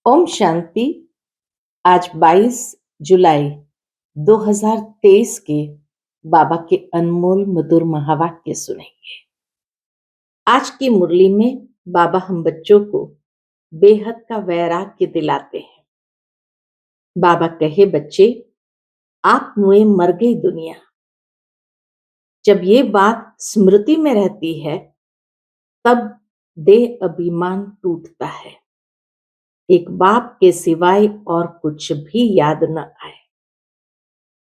ओम शांति। आज 22 जुलाई 2023 के बाबा के अनमोल मधुर महावाक्य सुनेंगे। आज की मुरली में बाबा हम बच्चों को बेहद का वैराग्य दिलाते हैं। बाबा कहे, बच्चे आप मुए मर गई दुनिया। जब ये बात स्मृति में रहती है तब देह अभिमान टूटता है। एक बाप के सिवाय और कुछ भी याद न आए।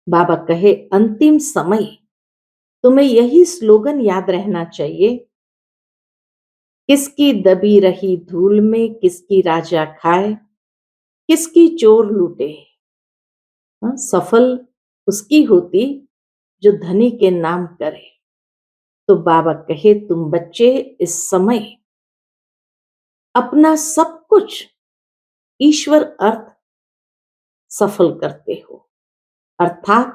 बाबा कहे, अंतिम समय तुम्हें यही स्लोगन याद रहना चाहिए, किसकी दबी रही धूल में किसकी राजा खाए, किसकी चोर लूटे। सफल उसकी होती जो धनी के नाम करे। तो बाबा कहे, तुम बच्चे इस समय अपना सब कुछ ईश्वर अर्थ सफल करते हो, अर्थात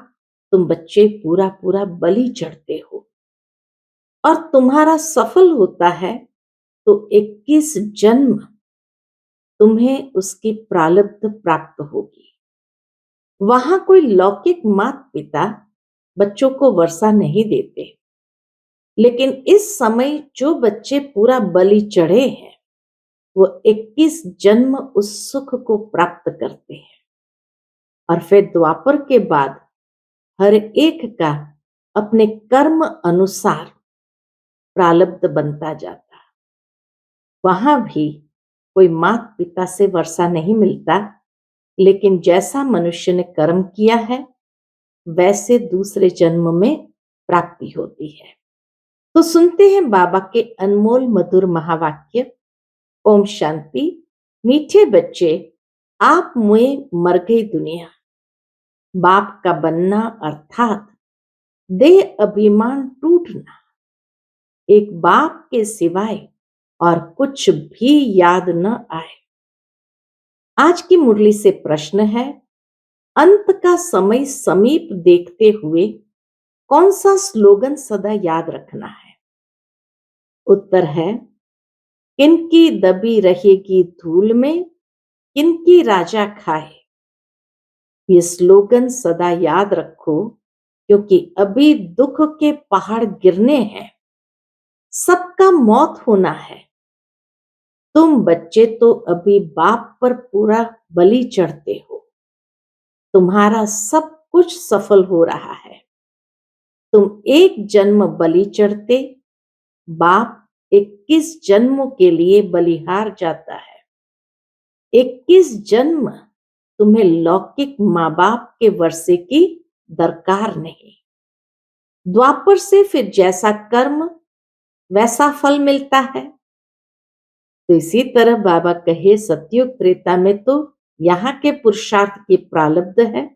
तुम बच्चे पूरा पूरा बलि चढ़ते हो और तुम्हारा सफल होता है तो 21 जन्म तुम्हें उसकी प्रारब्ध प्राप्त होगी। वहां कोई लौकिक माता पिता बच्चों को वर्षा नहीं देते, लेकिन इस समय जो बच्चे पूरा बलि चढ़े हैं वो 21 जन्म उस सुख को प्राप्त करते हैं। और फिर द्वापर के बाद हर एक का अपने कर्म अनुसार प्रारब्ध बनता जाता। वहां भी कोई माता पिता से वर्षा नहीं मिलता, लेकिन जैसा मनुष्य ने कर्म किया है वैसे दूसरे जन्म में प्राप्ति होती है। तो सुनते हैं बाबा के अनमोल मधुर महावाक्य। ओम शांति। मीठे बच्चे आप मुए मर गई दुनिया। बाप का बनना अर्थात देह अभिमान टूटना। एक बाप के सिवाय और कुछ भी याद न आए। आज की मुरली से प्रश्न है, अंत का समय समीप देखते हुए कौन सा स्लोगन सदा याद रखना है? उत्तर है, किनकी दबी रहेगी धूल में किनकी राजा खाए। ये स्लोगन सदा याद रखो, क्योंकि अभी दुख के पहाड़ गिरने हैं, सबका मौत होना है। तुम बच्चे तो अभी बाप पर पूरा बलि चढ़ते हो, तुम्हारा सब कुछ सफल हो रहा है। तुम एक जन्म बलि चढ़ते, बाप 21 जन्मों के लिए बलिहार जाता है। 21 जन्म तुम्हें लौकिक माँ बाप के वर्षे की दरकार नहीं। द्वापर से फिर जैसा कर्म वैसा फल मिलता है। तो इसी तरह बाबा कहे, सतयुग त्रेता में तो यहाँ के पुरुषार्थ की प्रारब्ध है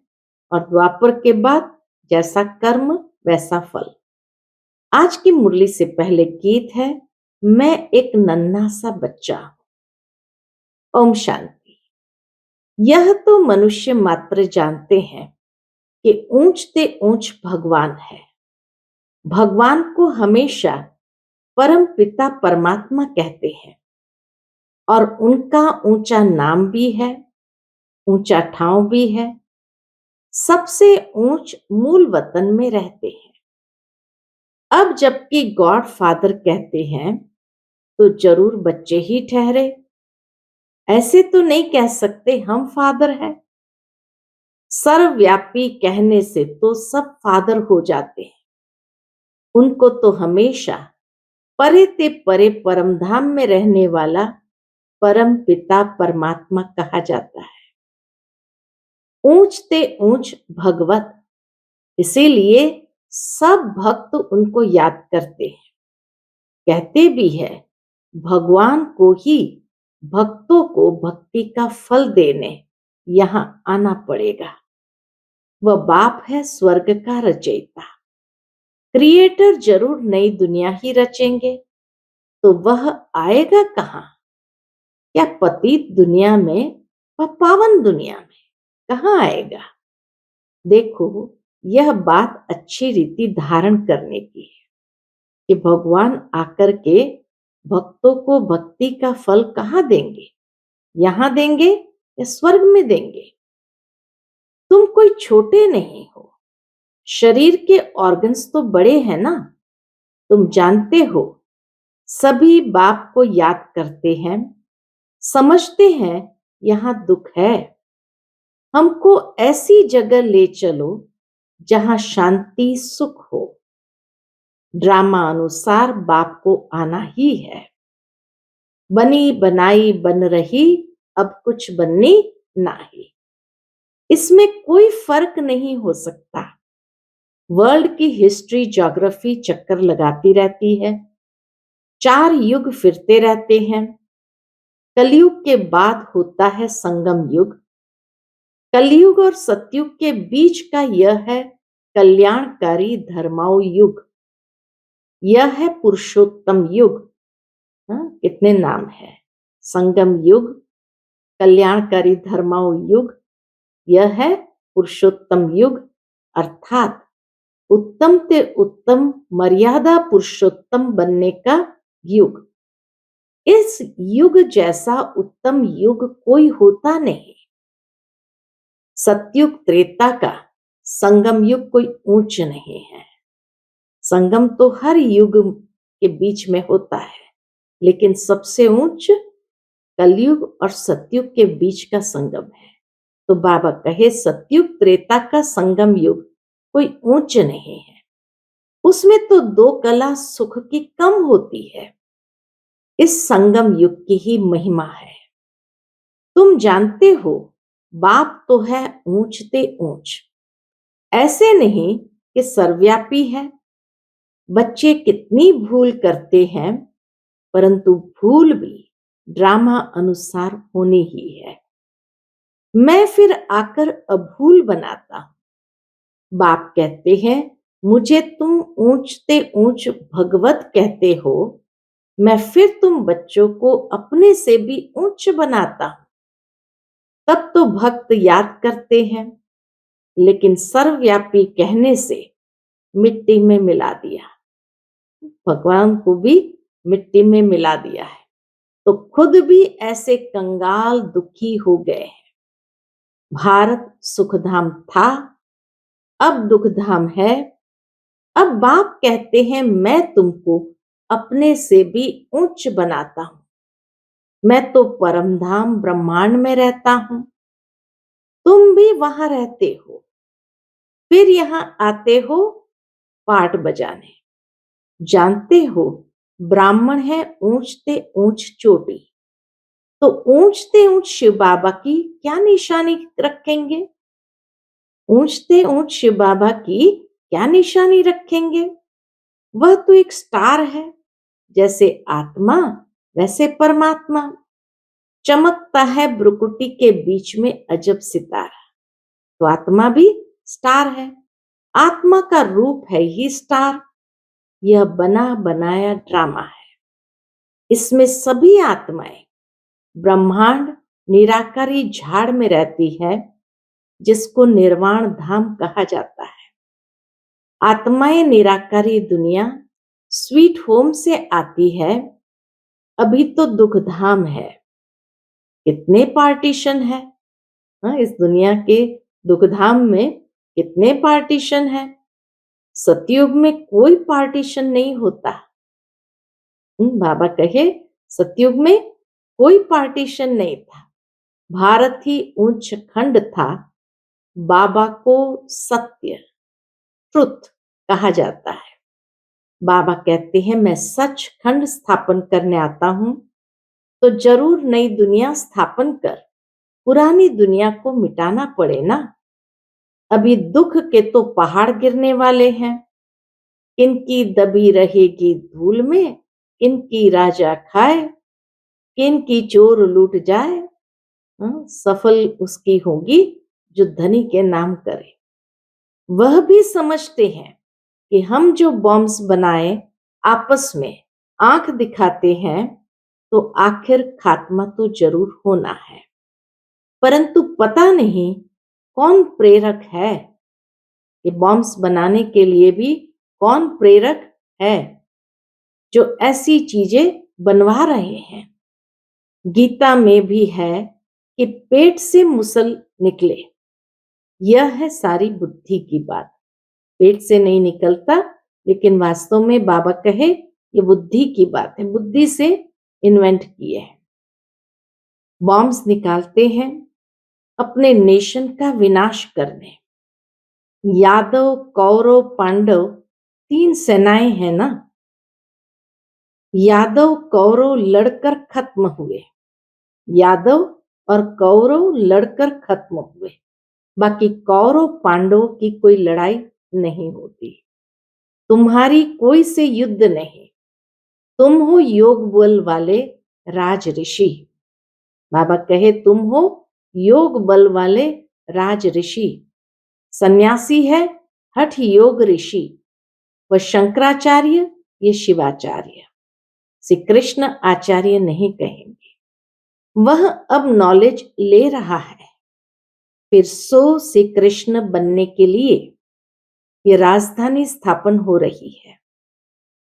और द्वापर के बाद जैसा कर्म वैसा फल। आज की मुरली से पहले गीत है, मैं एक नन्हा सा बच्चा हूं। ओम शांति। यह तो मनुष्य मात्र जानते हैं कि ऊंचते ऊंच भगवान है। भगवान को हमेशा परम पिता परमात्मा कहते हैं और उनका ऊंचा नाम भी है, ऊंचा ठाव भी है। सबसे ऊंच मूल वतन में रहते हैं। अब जबकि गॉड फादर कहते हैं तो जरूर बच्चे ही ठहरे। ऐसे तो नहीं कह सकते हम फादर हैं। सर्वव्यापी कहने से तो सब फादर हो जाते हैं। उनको तो हमेशा परे ते परे परमधाम में रहने वाला परम पिता परमात्मा कहा जाता है। ऊंचते ऊंच भगवत, इसीलिए सब भक्त उनको याद करते हैं। कहते भी है, भगवान को ही भक्तों को भक्ति का फल देने यहां आना पड़ेगा। वह बाप है स्वर्ग का रचयिता। क्रिएटर जरूर नई दुनिया ही रचेंगे, तो वह आएगा कहां? क्या पतित दुनिया में व पावन दुनिया में कहां आएगा? देखो, यह बात अच्छी रीति धारण करने की है कि भगवान आकर के भक्तों को भक्ति का फल कहां देंगे? यहां देंगे या स्वर्ग में देंगे? तुम कोई छोटे नहीं हो। शरीर के ऑर्गन्स तो बड़े हैं ना। तुम जानते हो, सभी बाप को याद करते हैं, समझते हैं यहां दुख है। हमको ऐसी जगह ले चलो जहां शांति सुख हो। ड्रामा अनुसार बाप को आना ही है। बनी बनाई बन रही, अब कुछ बननी नहीं। इसमें कोई फर्क नहीं हो सकता। वर्ल्ड की हिस्ट्री ज्योग्राफी चक्कर लगाती रहती है। 4 युग फिरते रहते हैं। कलयुग के बाद होता है संगम युग। कलयुग और सतयुग के बीच का यह है कल्याणकारी धर्माऊ युग। यह है पुरुषोत्तम युग। कितने नाम है? संगम युग, कल्याणकारी धर्माऊ युग, यह है पुरुषोत्तम युग, अर्थात उत्तम से उत्तम मर्यादा पुरुषोत्तम बनने का युग। इस युग जैसा उत्तम युग कोई होता नहीं। सतयुग त्रेता का संगम युग कोई ऊंच नहीं है। संगम तो हर युग के बीच में होता है, लेकिन सबसे ऊंच कलयुग और सतयुग के बीच का संगम है। तो बाबा कहे सतयुग त्रेता का संगम युग कोई ऊंच नहीं है। उसमें तो 2 कला सुख की कम होती है। इस संगम युग की ही महिमा है। तुम जानते हो, बाप तो है ऊंचते ऊंच, ऐसे नहीं कि सर्वव्यापी है। बच्चे कितनी भूल करते हैं, परंतु भूल भी ड्रामा अनुसार होनी ही है। मैं फिर आकर अभूल बनाता हूं। बाप कहते हैं, मुझे तुम ऊंचते ऊंच भगवत कहते हो। मैं फिर तुम बच्चों को अपने से भी ऊंच बनाता हूं। तब तो भक्त याद करते हैं, लेकिन सर्वव्यापी कहने से मिट्टी में मिला दिया। भगवान को भी मिट्टी में मिला दिया है, तो खुद भी ऐसे कंगाल दुखी हो गए हैं। भारत सुखधाम था, अब दुखधाम है। अब बाप कहते हैं, मैं तुमको अपने से भी ऊंच बनाता हूं। मैं तो परमधाम ब्रह्मांड में रहता हूं, तुम भी वहां रहते हो। फिर यहां आते हो पाठ बजाने। जानते हो, ब्राह्मण है ऊंचते ऊंच चोटी। तो ऊंचते ऊंच शिव बाबा की क्या निशानी रखेंगे? ऊंचते ऊंच शिव बाबा की क्या निशानी रखेंगे? वह तो एक स्टार है। जैसे आत्मा वैसे परमात्मा। चमकता है ब्रुकुटी के बीच में अजब सितारा। तो आत्मा भी स्टार है। आत्मा का रूप है ही स्टार। यह बना बनाया ड्रामा है। इसमें सभी आत्माएं ब्रह्मांड निराकारी झाड़ में रहती है, जिसको निर्वाण धाम कहा जाता है। आत्माएं निराकारी दुनिया स्वीट होम से आती है। अभी तो दुख धाम है। कितने पार्टीशन है? इस दुनिया के दुख धाम में कितने पार्टीशन है? सतयुग में कोई पार्टीशन नहीं होता। बाबा कहे सतयुग में कोई पार्टीशन नहीं था। भारत ही ऊंच खंड था। बाबा को सत्य ट्रुथ कहा जाता है। बाबा कहते हैं, मैं सच खंड स्थापन करने आता हूं, तो जरूर नई दुनिया स्थापन कर पुरानी दुनिया को मिटाना पड़े ना। अभी दुख के तो पहाड़ गिरने वाले हैं। किनकी दबी रहेगी धूल में, किनकी राजा खाए, किनकी चोर लूट जाए। सफल उसकी होगी जो धनी के नाम करे। वह भी समझते हैं कि हम जो बॉम्ब्स बनाए आपस में आंख दिखाते हैं, तो आखिर खात्मा तो जरूर होना है। परंतु पता नहीं कौन प्रेरक है। ये बॉम्ब्स बनाने के लिए भी कौन प्रेरक है जो ऐसी चीजें बनवा रहे हैं। गीता में भी है कि पेट से मुसल निकले, यह है सारी बुद्धि की बात। पेट से नहीं निकलता, लेकिन वास्तव में बाबा कहे ये बुद्धि की बात है, बुद्धि से इन्वेंट किए हैं। बॉम्ब्स निकालते हैं अपने नेशन का विनाश करने। यादव, कौरव, पांडव 3 सेनाएं हैं ना। यादव कौरव लड़कर खत्म हुए, यादव और कौरव लड़कर खत्म हुए, बाकी कौरव पांडव की कोई लड़ाई नहीं होती। तुम्हारी कोई से युद्ध नहीं, तुम हो योग बल वाले राज ऋषि। बाबा कहे तुम हो योग बल वाले राज ऋषि। सन्यासी है हठ योग ऋषि, वह शंकराचार्य, ये शिवाचार्य, श्री कृष्ण आचार्य नहीं कहेंगे। वह अब नॉलेज ले रहा है, फिर श्री कृष्ण बनने के लिए ये राजधानी स्थापन हो रही है।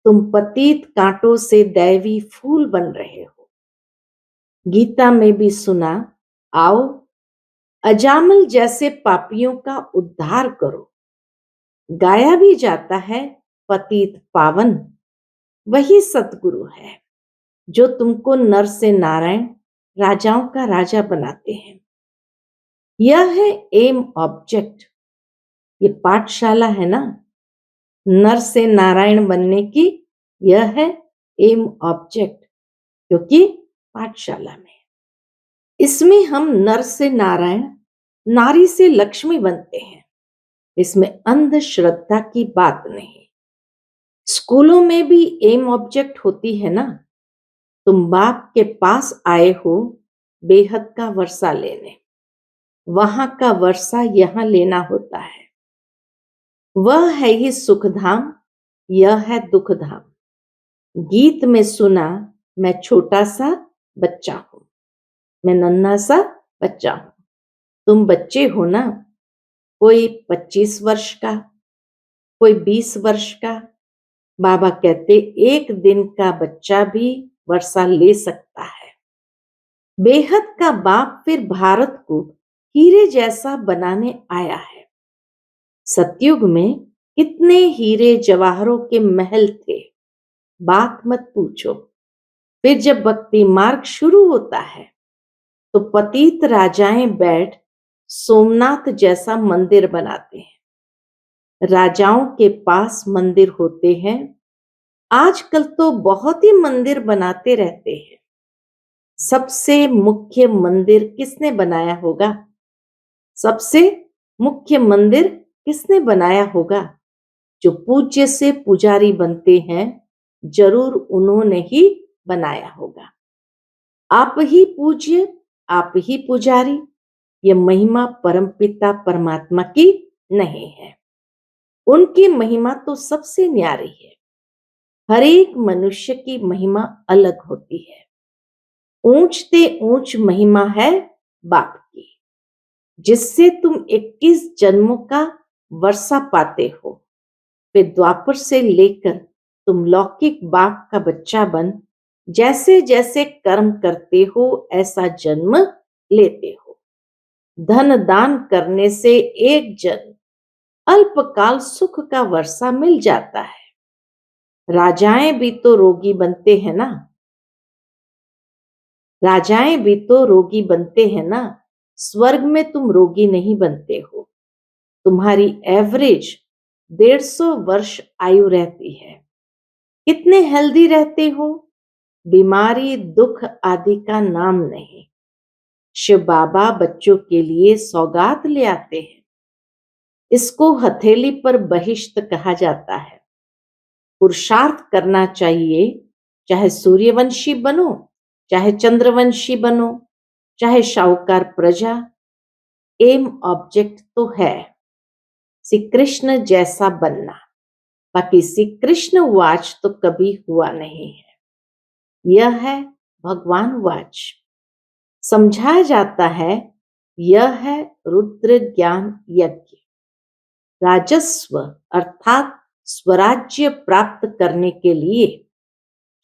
तुम पतित कांटों से दैवी फूल बन रहे हो। गीता में भी सुना, आओ अजामल जैसे पापियों का उद्धार करो। गाया भी जाता है पतित पावन, वही सतगुरु है जो तुमको नर से नारायण, राजाओं का राजा बनाते हैं। यह है एम ऑब्जेक्ट। ये पाठशाला है ना, नर से नारायण बनने की, यह है एम ऑब्जेक्ट, क्योंकि पाठशाला में इसमें हम नर से नारायण, नारी से लक्ष्मी बनते हैं। इसमें अंधश्रद्धा की बात नहीं। स्कूलों में भी एम ऑब्जेक्ट होती है ना। तुम बाप के पास आए हो बेहद का वर्षा लेने, वहां का वर्षा यहां लेना होता है। वह है ही सुखधाम, यह है दुखधाम। गीत में सुना, मैं छोटा सा बच्चा हूं, मैं नन्हा सा बच्चा हूं। तुम बच्चे हो ना, कोई 25 वर्ष का, कोई 20 वर्ष का। बाबा कहते एक दिन का बच्चा भी वर्षा ले सकता है। बेहद का बाप फिर भारत को हीरे जैसा बनाने आया है। सतयुग में कितने हीरे जवाहरों के महल थे, बात मत पूछो। फिर जब भक्ति मार्ग शुरू होता है तो पतित राजाएं बैठ सोमनाथ जैसा मंदिर बनाते हैं। राजाओं के पास मंदिर होते हैं, आजकल तो बहुत ही मंदिर बनाते रहते हैं। सबसे मुख्य मंदिर किसने बनाया होगा? सबसे मुख्य मंदिर किसने बनाया होगा? जो पूज्य से पुजारी बनते हैं, जरूर उन्होंने ही बनाया होगा। आप ही पूज्य, आप ही पुजारी, ये महिमा परमपिता परमात्मा की नहीं है। उनकी महिमा तो सबसे न्यारी है। हर एक मनुष्य की महिमा अलग होती है। ऊंचते ऊंच महिमा है बाप की, जिससे तुम 21 जन्मों का वर्षा पाते हो। फिर द्वापर से लेकर तुम लौकिक बाप का बच्चा बन जैसे जैसे कर्म करते हो ऐसा जन्म लेते हो। धन दान करने से एक जन्म अल्पकाल सुख का वर्षा मिल जाता है। राजाएं भी तो रोगी बनते हैं ना, राजाएं भी तो रोगी बनते हैं ना। स्वर्ग में तुम रोगी नहीं बनते हो। तुम्हारी एवरेज 150 वर्ष आयु रहती है। कितने हेल्दी रहते हो, बीमारी दुख आदि का नाम नहीं। शिव बाबा बच्चों के लिए सौगात ले आते हैं। इसको हथेली पर बहिश्त कहा जाता है। पुरुषार्थ करना चाहिए, चाहे सूर्यवंशी बनो, चाहे चंद्रवंशी बनो, चाहे शाहूकार प्रजा, एम ऑब्जेक्ट तो है श्री कृष्ण जैसा बनना। बाकी श्री कृष्ण वाच तो कभी हुआ नहीं है, यह है भगवान वाच। समझाया जाता है, यह है रुद्र ज्ञान यज्ञ। राजस्व अर्थात स्वराज्य प्राप्त करने के लिए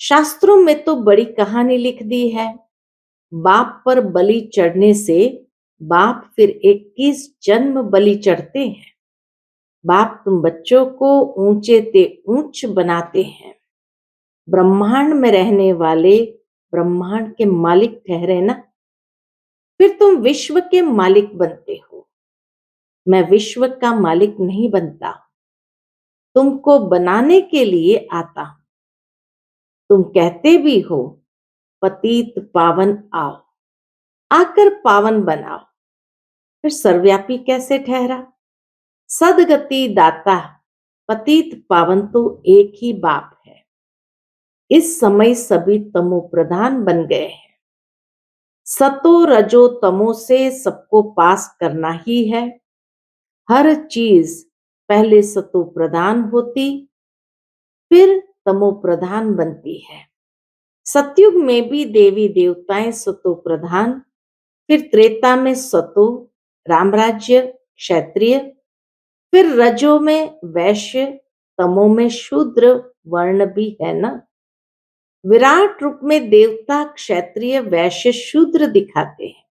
शास्त्रों में तो बड़ी कहानी लिख दी है। बाप पर बलि चढ़ने से बाप फिर 21 जन्म बलि चढ़ते हैं। बाप तुम बच्चों को ऊंचे ते ऊंच बनाते हैं। ब्रह्मांड में रहने वाले ब्रह्मांड के मालिक ठहरे ना, फिर तुम विश्व के मालिक बनते हो। मैं विश्व का मालिक नहीं बनता, तुमको बनाने के लिए आता हूं। तुम कहते भी हो पतित पावन आओ, आकर पावन बनाओ। फिर सर्वव्यापी कैसे ठहरा? सदगति दाता पतित पावन तो एक ही बाप है। इस समय सभी तमो प्रधान बन गए हैं। सतो रजो तमो से सबको पास करना ही है। हर चीज पहले सतो प्रधान होती, फिर तमो प्रधान बनती है। सतयुग में भी देवी देवताएं सतो प्रधान, फिर त्रेता में सतो रामराज्य क्षत्रिय, फिर रजो में वैश्य, तमो में शूद्र वर्ण भी है ना। विराट रूप में देवता क्षत्रिय वैश्य शूद्र दिखाते हैं,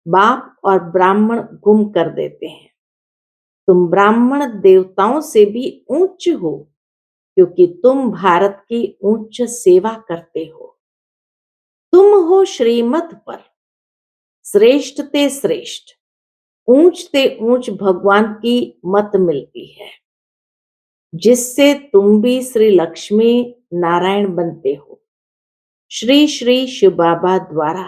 बाप और ब्राह्मण गुम कर देते हैं। तुम ब्राह्मण देवताओं से भी उच्च हो, क्योंकि तुम भारत की उच्च सेवा करते हो। तुम हो श्रीमत पर श्रेष्ठ ते श्रेष्ठ, ऊंच ते ऊंच भगवान की मत मिलती है, जिससे तुम भी श्री लक्ष्मी नारायण बनते हो, श्री श्री शिव बाबा द्वारा।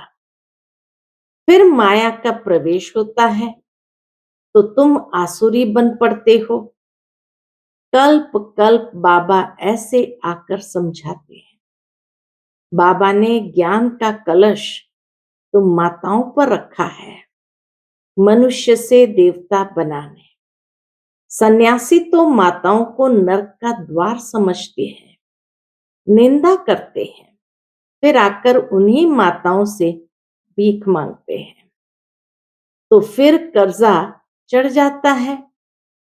फिर माया का प्रवेश होता है तो तुम आसुरी बन पड़ते हो। कल्प कल्प बाबा ऐसे आकर समझाते हैं। बाबा ने ज्ञान का कलश तुम माताओं पर रखा है, मनुष्य से देवता बनाने। सन्यासी तो माताओं को नरक का द्वार समझते हैं, निंदा करते हैं, फिर आकर उन्हीं माताओं से भीख मांगते हैं, तो फिर कर्जा चढ़ जाता है।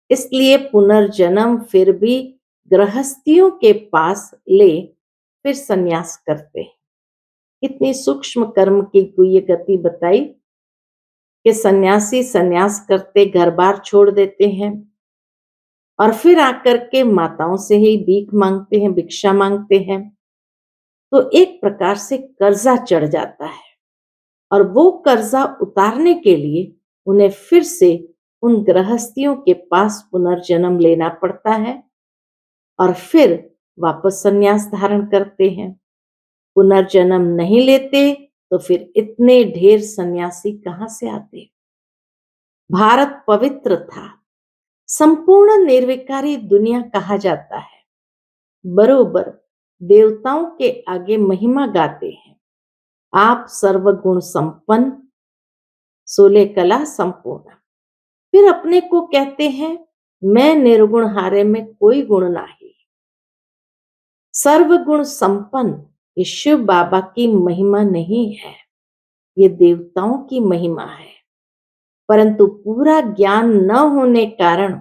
इसलिए पुनर्जन्म फिर भी गृहस्थियों के पास ले, फिर सन्यास करते हैं। कितनी सूक्ष्म कर्म की ये गति बताई कि सन्यासी सन्यास करते घर बार छोड़ देते हैं और फिर आकर के माताओं से ही भीख मांगते हैं, भिक्षा मांगते हैं। तो एक प्रकार से कर्जा चढ़ जाता है और वो कर्जा उतारने के लिए उन्हें फिर से उन गृहस्थियों के पास पुनर्जन्म लेना पड़ता है और फिर वापस सन्यास धारण करते हैं। पुनर्जन्म नहीं लेते तो फिर इतने ढेर सन्यासी कहां से आते? भारत पवित्र था, संपूर्ण निर्विकारी दुनिया कहा जाता है। बरोबर देवताओं के आगे महिमा गाते हैं। आप सर्वगुण संपन्न, 16 कला संपूर्ण। फिर अपने को कहते हैं मैं निर्गुण हारे में कोई गुण नहीं। सर्वगुण संपन्न ये शिव बाबा की महिमा नहीं है, ये देवताओं की महिमा है। परंतु पूरा ज्ञान न होने कारण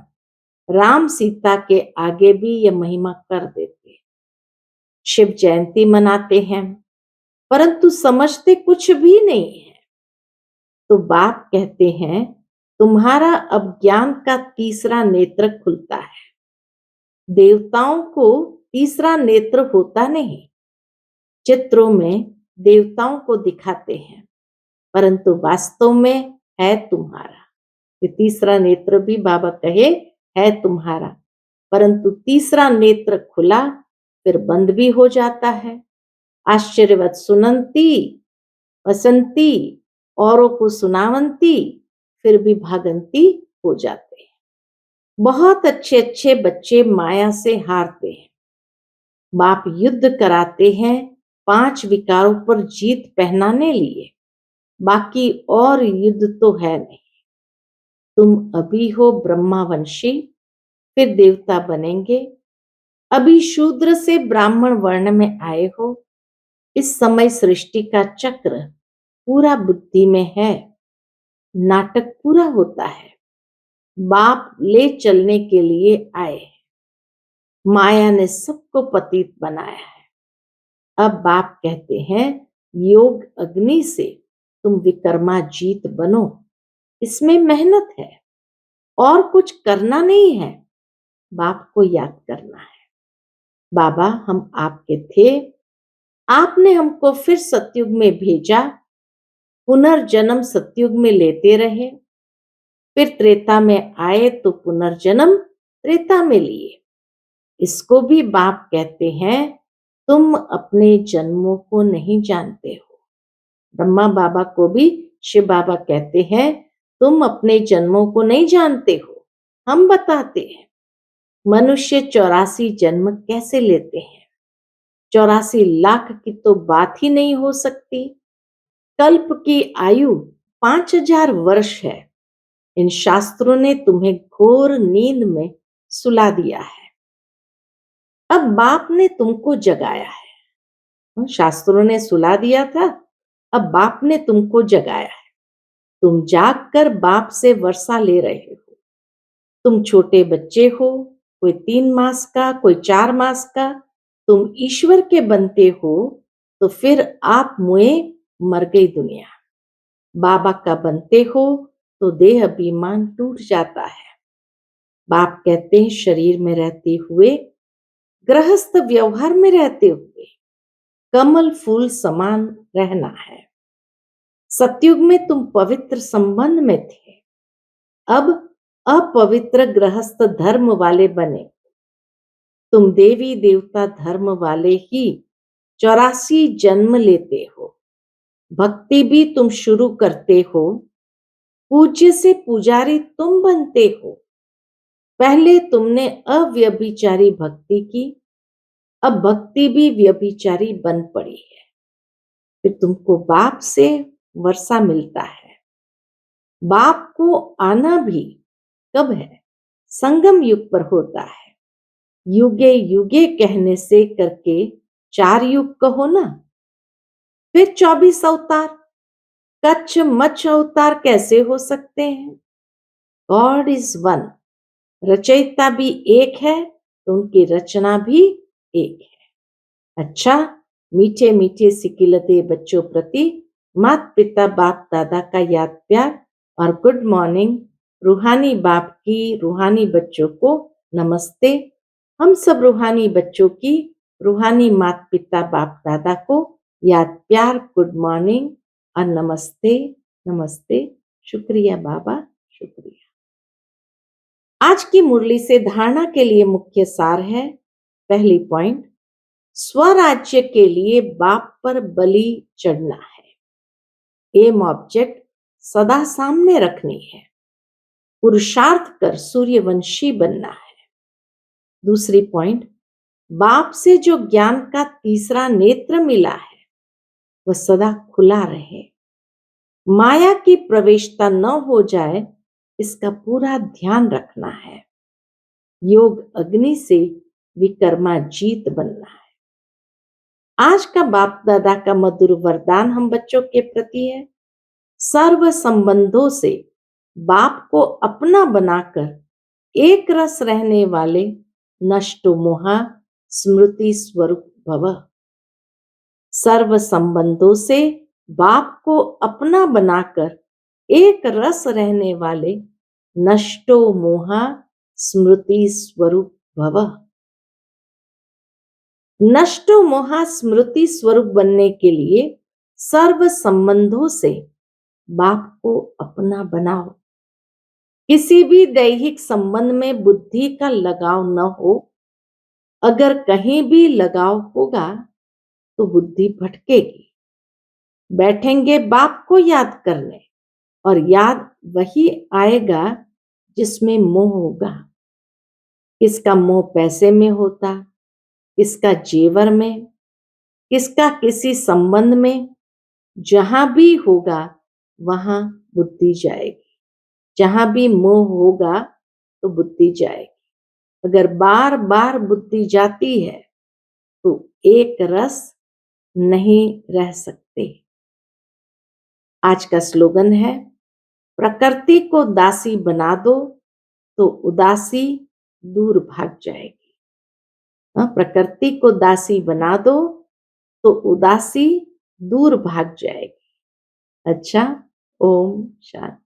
राम सीता के आगे भी ये महिमा कर देते। शिव जयंती मनाते हैं परंतु समझते कुछ भी नहीं है। तो बाप कहते हैं तुम्हारा अब ज्ञान का तीसरा नेत्र खुलता है। देवताओं को तीसरा नेत्र होता नहीं। चित्रों में देवताओं को दिखाते हैं परंतु वास्तव में है तुम्हारा। ये तीसरा नेत्र भी बाबा कहे है तुम्हारा, परंतु तीसरा नेत्र खुला फिर बंद भी हो जाता है। आश्चर्यवत सुनंती वसंती, औरों को सुनावंती, फिर भी भागंती हो जाते हैं। बहुत अच्छे अच्छे बच्चे माया से हारते हैं। बाप युद्ध कराते हैं 5 विकारों पर जीत पहनाने लिए, बाकी और युद्ध तो है नहीं। तुम अभी हो ब्रह्मावंशी, फिर देवता बनेंगे। अभी शूद्र से ब्राह्मण वर्ण में आए हो। इस समय सृष्टि का चक्र पूरा बुद्धि में है, नाटक पूरा होता है। बाप ले चलने के लिए आए। माया ने सबको पतित बनाया है। अब बाप कहते हैं योग अग्नि से तुम विकर्मा जीत बनो। इसमें मेहनत है और कुछ करना नहीं है, बाप को याद करना है। बाबा हम आपके थे, आपने हमको फिर सतयुग में भेजा, पुनर्जन्म सतयुग में लेते रहे, फिर त्रेता में आए तो पुनर्जन्म त्रेता में लिए। इसको भी बाप कहते हैं तुम अपने जन्मों को नहीं जानते हो। ब्रह्मा बाबा को भी शिव बाबा कहते हैं तुम अपने जन्मों को नहीं जानते हो, हम बताते हैं। मनुष्य 84 जन्म कैसे लेते हैं? 84 लाख की तो बात ही नहीं हो सकती। कल्प की आयु 5000 वर्ष है। इन शास्त्रों ने तुम्हें घोर नींद में सुला दिया है। अब बाप ने तुमको जगाया है। शास्त्रों ने सुला दिया था, अब बाप ने तुमको जगाया है। तुम जाग कर बाप से वर्षा ले रहे हो। तुम छोटे बच्चे हो, कोई 3 मास का, कोई 4 मास का। तुम ईश्वर के बनते हो तो फिर आप मुए, मर गई दुनिया। बाबा का बनते हो तो देह अभिमान टूट जाता है। बाप कहते हैं शरीर में रहते हुए, गृहस्थ व्यवहार में रहते हुए कमल फूल समान रहना है। सतयुग में तुम पवित्र संबंध में थे, अब अपवित्र गृहस्थ धर्म वाले बने। तुम देवी देवता धर्म वाले ही 84 जन्म लेते हो। भक्ति भी तुम शुरू करते हो, पूज्य से पुजारी तुम बनते हो। पहले तुमने अव्यभिचारी भक्ति की, अब भक्ति भी व्यभिचारी बन पड़ी है। फिर तुमको बाप से वर्षा मिलता है। बाप को आना भी कब है? संगम युग पर होता है। युगे युगे कहने से करके 4 युग कहो ना। फिर 24 अवतार, कच्छ मच्छ अवतार कैसे हो सकते हैं? God is one. रचयिता भी एक है तो उनकी रचना भी एक है। अच्छा, मीठे मीठे सिकिलते बच्चों प्रति माता पिता बाप दादा का याद प्यार और गुड मॉर्निंग। रूहानी बाप की रूहानी बच्चों को नमस्ते। हम सब रूहानी बच्चों की रूहानी माता पिता बाप दादा को याद प्यार, गुड मॉर्निंग और नमस्ते। नमस्ते। शुक्रिया बाबा, शुक्रिया। आज की मुरली से धारणा के लिए मुख्य सार है। पहली पॉइंट, स्वराज्य के लिए बाप पर बलि चढ़ना है। एम ऑब्जेक्ट सदा सामने रखनी है। पुरुषार्थ कर सूर्यवंशी बनना है। दूसरी पॉइंट, बाप से जो ज्ञान का तीसरा नेत्र मिला है वह सदा खुला रहे, माया की प्रवेशता न हो जाए, इसका पूरा ध्यान रखना है। योग अग्नि से विकर्मा जीत बनना है। आज का बाप दादा का मधुर वरदान हम बच्चों के प्रति है। सर्व संबंधों से बाप को अपना बनाकर एक रस रहने वाले नष्टो मोहा स्मृति स्वरूप भव। सर्व संबंधों से बाप को अपना बनाकर एक रस रहने वाले नष्टो मोहा स्मृति स्वरूप भव। नष्टो मोहा स्मृति स्वरूप बनने के लिए सर्व संबंधों से बाप को अपना बनाओ। किसी भी दैहिक संबंध में बुद्धि का लगाव न हो। अगर कहीं भी लगाव होगा तो बुद्धि भटकेगी। बैठेंगे बाप को याद करने और याद वही आएगा जिसमें मोह होगा। किसका मोह पैसे में होता, किसका जेवर में, किसका किसी संबंध में। जहां भी होगा वहां बुद्धि जाएगी। जहां भी मोह होगा तो बुद्धि जाएगी। अगर बार बार बुद्धि जाती है तो एक रस नहीं रह सकते। आज का स्लोगन है, प्रकृति को दासी बना दो तो उदासी दूर भाग जाएगी। प्रकृति को दासी बना दो तो उदासी दूर भाग जाएगी। अच्छा, ओम शांति।